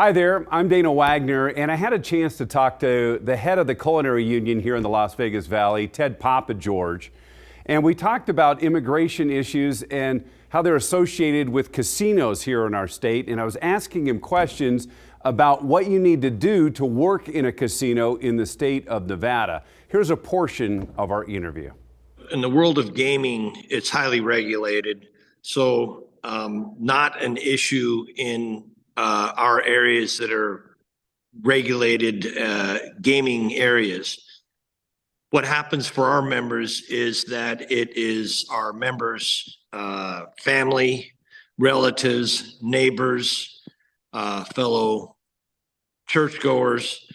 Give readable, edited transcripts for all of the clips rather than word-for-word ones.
Hi there, I'm Dana Wagner, and I had a chance to talk to the head of the Culinary Union here in the Las Vegas Valley, Ted Papageorge. And we talked about immigration issues and how they're associated with casinos here in our state. And I was asking him questions about what you need to do to work in a casino in the state of Nevada. Here's a portion of our interview. In the world of gaming, it's highly regulated. So not an issue in our areas that are regulated gaming areas. What happens for our members is that it is our members' family, relatives, neighbors, fellow churchgoers,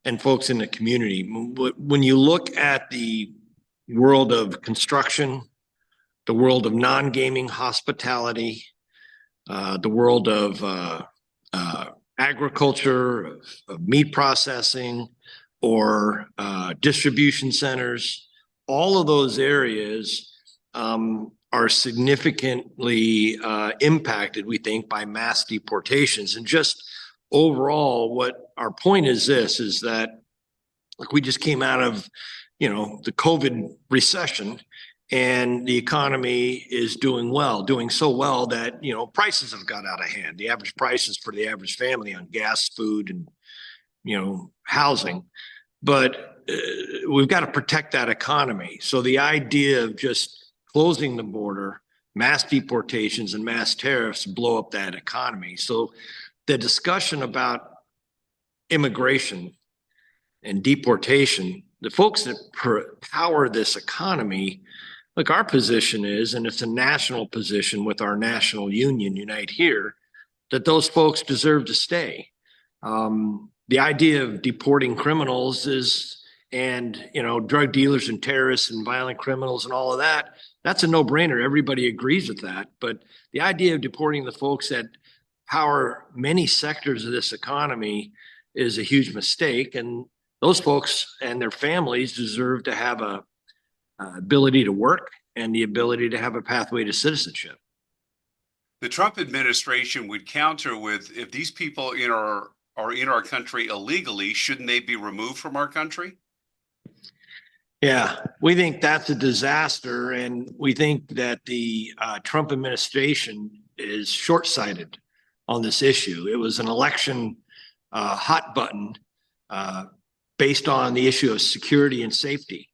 and folks in the community. When you look at the world of construction, the world of non-gaming hospitality, the world of agriculture, of meat processing, or distribution centers, all of those areas are significantly impacted, we think, by mass deportations. And just overall, what our point is this, is that like we just came out of, the COVID recession, and the economy is doing so well that, prices have got out of hand. The average prices for the average family on gas, food, and, housing. But we've got to protect that economy. So the idea of just closing the border, mass deportations and mass tariffs blow up that economy. So the discussion about immigration and deportation, the folks that power this economy, look, our position is, and it's a national position with our national union, Unite Here, that those folks deserve to stay. The idea of deporting criminals drug dealers and terrorists and violent criminals and all of that, that's a no-brainer. Everybody agrees with that. But the idea of deporting the folks that power many sectors of this economy is a huge mistake. And those folks and their families deserve to have a ability to work and the ability to have a pathway to citizenship. The Trump administration would counter with, if these people are in our country illegally, shouldn't they be removed from our country? Yeah, we think that's a disaster, and we think that the Trump administration is short-sighted on this issue. It was an election hot button based on the issue of security and safety.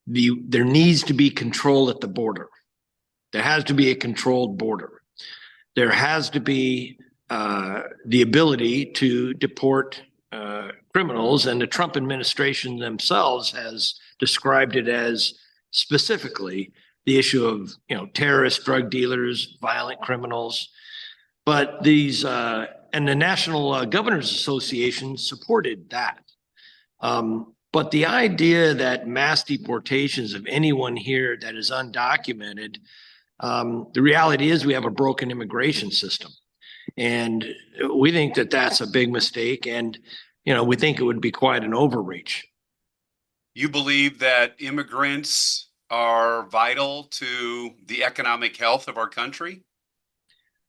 There needs to be control at the border. There has to be a controlled border. There has to be the ability to deport criminals, and the Trump administration themselves has described it as specifically the issue of terrorists, drug dealers, violent criminals. But these and the National Governors Association supported that. But the idea that mass deportations of anyone here that is undocumented, the reality is we have a broken immigration system. And we think that that's a big mistake. And, we think it would be quite an overreach. You believe that immigrants are vital to the economic health of our country?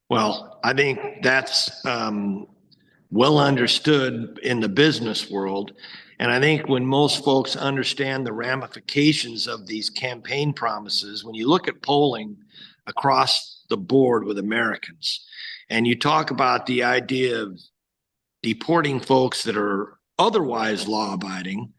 Well, I think that's well understood in the business world. And I think when most folks understand the ramifications of these campaign promises, when you look at polling across the board with Americans, and you talk about the idea of deporting folks that are otherwise law-abiding,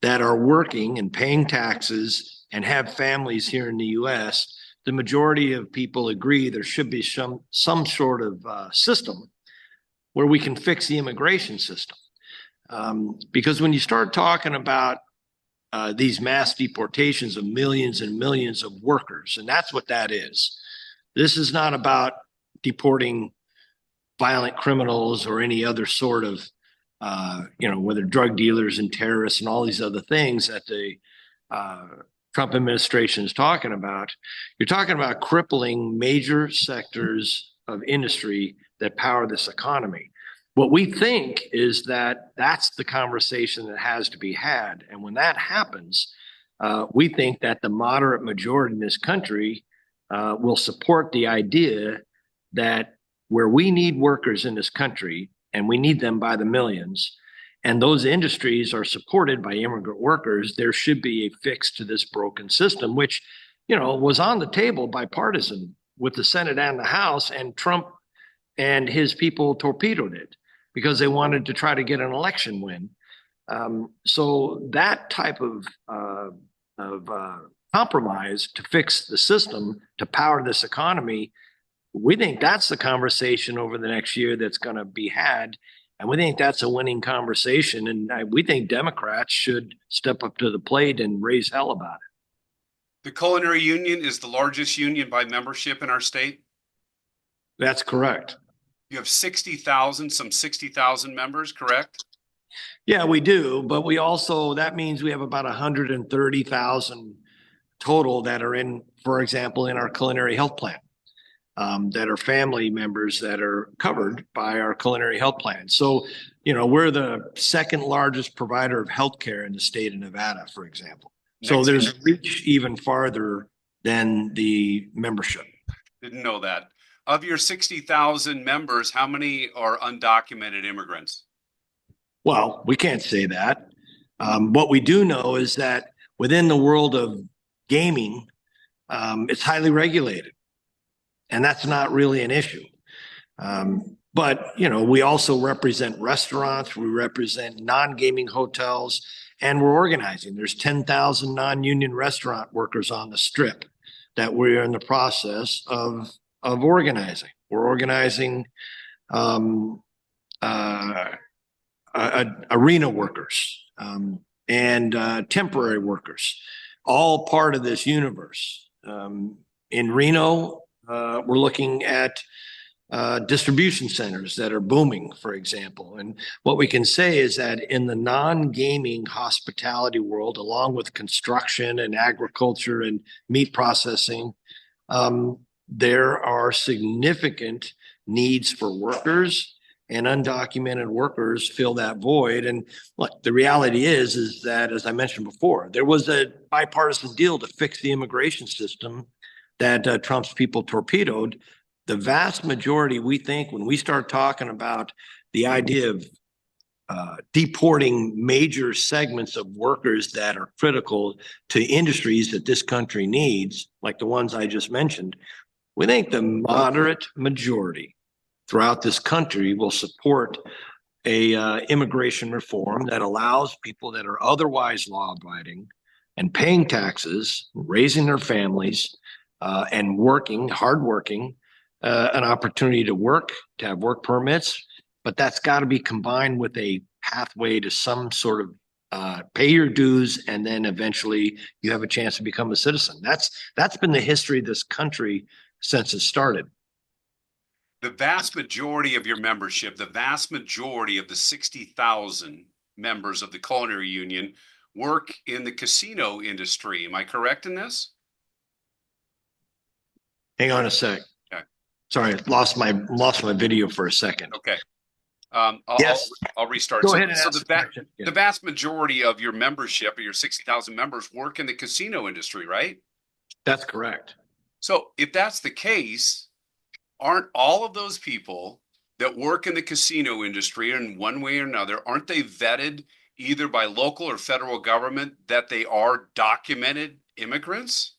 that are working and paying taxes and have families here in the U.S., the majority of people agree there should be some sort of system where we can fix the immigration system. Because when you start talking about these mass deportations of millions and millions of workers, and that's what that is. This is not about deporting violent criminals or any other sort of, whether drug dealers and terrorists and all these other things that the Trump administration is talking about. You're talking about crippling major sectors of industry that power this economy. What we think is that that's the conversation that has to be had. And when that happens, we think that the moderate majority in this country will support the idea that where we need workers in this country, and we need them by the millions, and those industries are supported by immigrant workers, there should be a fix to this broken system, which, was on the table bipartisan with the Senate and the House, and Trump and his people torpedoed it because they wanted to try to get an election win. So that type of compromise to fix the system, to power this economy, we think that's the conversation over the next year that's going to be had. And we think that's a winning conversation. And we think Democrats should step up to the plate and raise hell about it. The Culinary Union is the largest union by membership in our state. That's correct. You have 60,000, some 60,000 members, correct? Yeah, we do. But we also, that means we have about 130,000 total that are in, for example, in our culinary health plan, that are family members that are covered by our culinary health plan. So, we're the second largest provider of healthcare in the state of Nevada, for example. So there's reach even farther than the membership. Didn't know that. Of your 60,000 members, how many are undocumented immigrants? Well, we can't say that. What we do know is that within the world of gaming, it's highly regulated, and that's not really an issue. But, we also represent restaurants, we represent non-gaming hotels, and we're organizing. There's 10,000 non-union restaurant workers on the Strip that we're in the process of organizing. We're organizing arena workers and temporary workers, all part of this universe. In Reno, we're looking at distribution centers that are booming, for example. And what we can say is that in the non-gaming hospitality world, along with construction and agriculture and meat processing, there are significant needs for workers, and undocumented workers fill that void. And look, the reality is that, as I mentioned before, there was a bipartisan deal to fix the immigration system that Trump's people torpedoed. The vast majority, we think, when we start talking about the idea of deporting major segments of workers that are critical to industries that this country needs, like the ones I just mentioned, we think the moderate majority throughout this country will support a immigration reform that allows people that are otherwise law-abiding and paying taxes, raising their families, and working, hardworking, an opportunity to work, to have work permits, but that's got to be combined with a pathway to some sort of pay your dues, and then eventually you have a chance to become a citizen. That's been the history of this country since it started. The vast majority of your membership, the vast majority of the 60,000 members of the Culinary Union work in the casino industry. Am I correct in this? Hang on a sec. Okay. Sorry, lost my video for a second. Okay. Yes. I'll restart. Go ahead and so ask the, the question. the vast majority of your membership, or your 60,000 members, work in the casino industry, right? That's correct. So if that's the case, aren't all of those people that work in the casino industry in one way or another, aren't they vetted either by local or federal government that they are documented immigrants?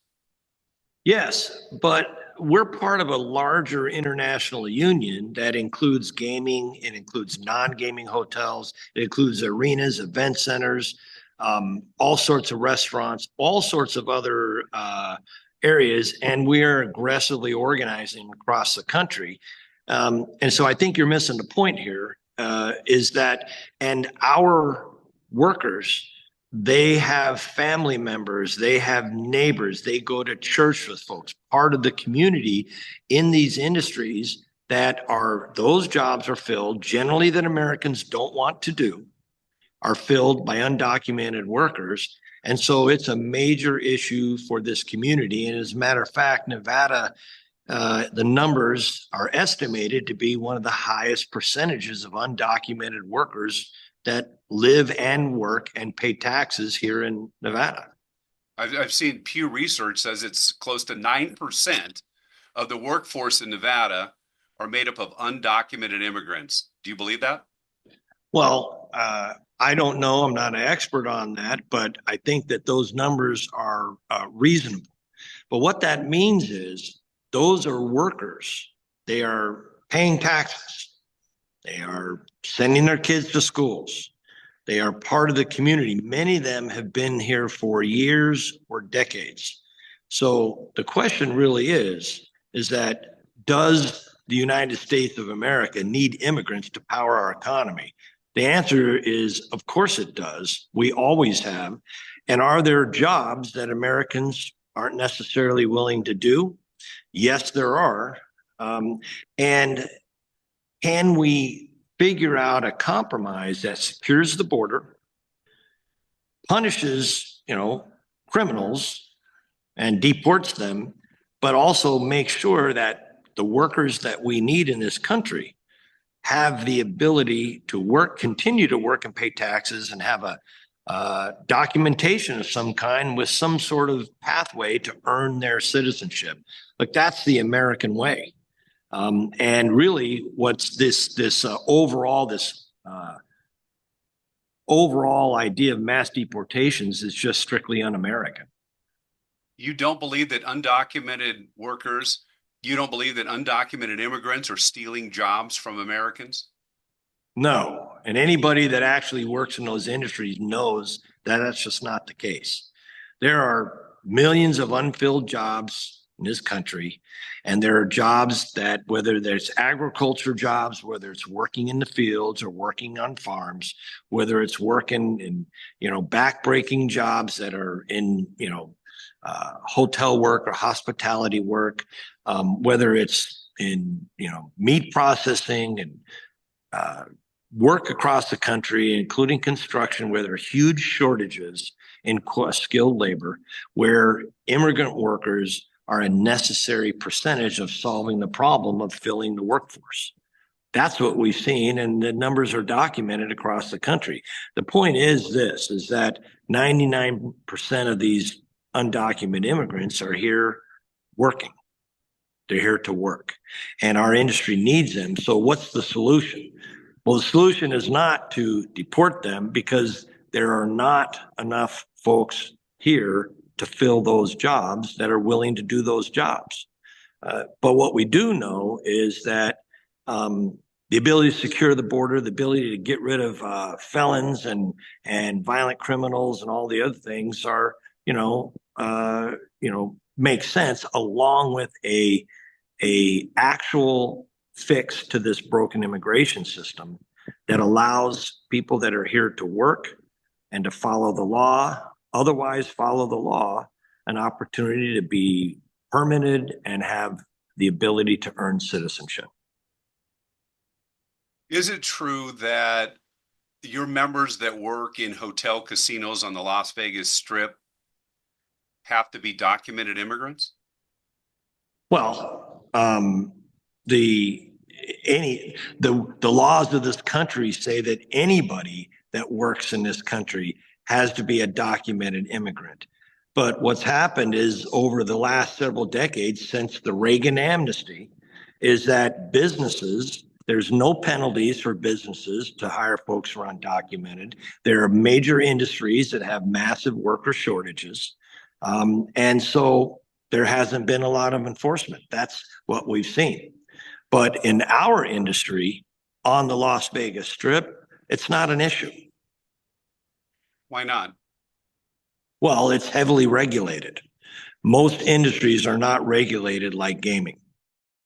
Yes, but we're part of a larger international union that includes gaming, it includes non-gaming hotels, it includes arenas, event centers, all sorts of restaurants, all sorts of other areas, and we're aggressively organizing across the country. And so I think you're missing the point here, is that, and our workers, they have family members, they have neighbors, they go to church with folks, part of the community in these industries those jobs are filled, generally that Americans don't want to do, are filled by undocumented workers. And so it's a major issue for this community. And as a matter of fact, Nevada, the numbers are estimated to be one of the highest percentages of undocumented workers that live and work and pay taxes here in Nevada. I've seen Pew Research says it's close to 9% of the workforce in Nevada are made up of undocumented immigrants. Do you believe that? Well, I don't know. I'm not an expert on that, but I think that those numbers are reasonable. But what that means is those are workers. They are paying taxes. They are sending their kids to schools. They are part of the community. Many of them have been here for years or decades. So the question really is that does the United States of America need immigrants to power our economy? The answer is, of course it does. We always have. And are there jobs that Americans aren't necessarily willing to do? Yes, there are. And can we figure out a compromise that secures the border, punishes, criminals and deports them, but also make sure that the workers that we need in this country have the ability to work, continue to work and pay taxes and have a documentation of some kind with some sort of pathway to earn their citizenship. Like that's the American way. And really what's this overall idea of mass deportations is just strictly un-American. You don't believe that undocumented workers, you don't believe that undocumented immigrants are stealing jobs from Americans? No. And anybody that actually works in those industries knows that that's just not the case. There are millions of unfilled jobs in this country. And there are jobs that, whether there's agriculture jobs, whether it's working in the fields or working on farms, whether it's working in, backbreaking jobs that are in, hotel work or hospitality work, whether it's in, meat processing and work across the country, including construction, where there are huge shortages in skilled labor, where immigrant workers are a necessary percentage of solving the problem of filling the workforce. That's what we've seen, and the numbers are documented across the country. The point is that 99% of these undocumented immigrants are here working. They're here to work, and our industry needs them. So what's the solution? Well, the solution is not to deport them, because there are not enough folks here to fill those jobs that are willing to do those jobs. But what we do know is that the ability to secure the border, the ability to get rid of felons and violent criminals and all the other things are, make sense, along with a actual fix to this broken immigration system that allows people that are here to work and to follow the law, otherwise follow the law, an opportunity to be permitted and have the ability to earn citizenship. Is it true that your members that work in hotel casinos on the Las Vegas Strip have to be documented immigrants? Well, the laws of this country say that anybody that works in this country has to be a documented immigrant. But what's happened is, over the last several decades since the Reagan amnesty, is that there's no penalties for businesses to hire folks who are undocumented. There are major industries that have massive worker shortages. And so there hasn't been a lot of enforcement. That's what we've seen. But in our industry on the Las Vegas Strip, it's not an issue. Why not? Well, it's heavily regulated. Most industries are not regulated like gaming.